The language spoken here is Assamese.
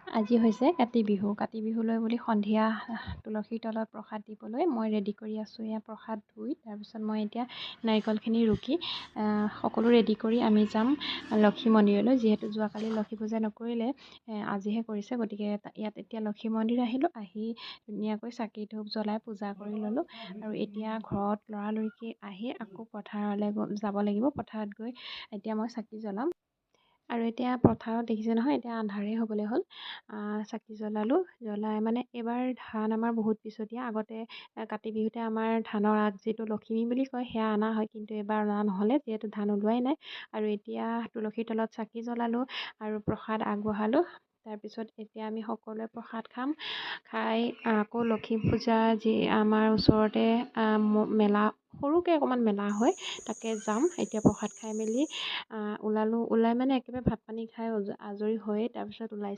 আজি হৈছে কাতি বিহু। কাতি বিহুলৈ বুলি সন্ধিয়া তুলসীৰ তলত প্ৰসাদ দিবলৈ মই ৰেডি কৰি আছোঁ। এয়া প্ৰসাদ ধুই তাৰপিছত মই এতিয়া নাৰিকলখিনি ৰুকি সকলো ৰেডি কৰি আমি যাম লক্ষী মন্দিৰলৈ। যিহেতু যোৱাকালি লক্ষী পূজা নকৰিলে, আজিহে কৰিছে, গতিকে ইয়াত এতিয়া লক্ষী মন্দিৰ আহিলোঁ। আহি ধুনীয়াকৈ চাকি ধূপ জ্বলাই পূজা কৰি ল'লোঁ। আৰু এতিয়া ঘৰত লৰালৰিকৈ আহি আকৌ পথাৰলৈ যাব লাগিব। পথাৰত গৈ এতিয়া মই চাকি জ্বলাম। আৰু এতিয়া পথাৰত দেখিছে নহয়, এতিয়া আন্ধাৰেই হ'বলৈ হ'ল। চাকি জ্বলালোঁ, জ্বলাই মানে এইবাৰ ধান আমাৰ বহুত পিছতীয়া। আগতে কাতি বিহুতে আমাৰ ধানৰ আগ যিটো লখিমী বুলি কয় সেয়া অনা হয়, কিন্তু এইবাৰ অনা নহ'লে, যিহেতু ধান ওলোৱাই নাই। আৰু এতিয়া তুলসীৰ তলত চাকি জ্বলালোঁ আৰু প্ৰসাদ আগবঢ়ালোঁ। তাৰপিছত এতিয়া আমি সকলোৱে প্ৰসাদ খাম। খাই আকৌ লক্ষী পূজা যি আমাৰ ওচৰতে মেলা, সৰুকৈ অকণমান মেলা হয়, তাকে যাম। এতিয়া প্ৰসাদ খাই মেলি ওলালোঁ। ওলাই মানে একেবাৰে ভাত পানী খাই আজৰি হৈয়ে তাৰপিছত ওলাইছোঁ।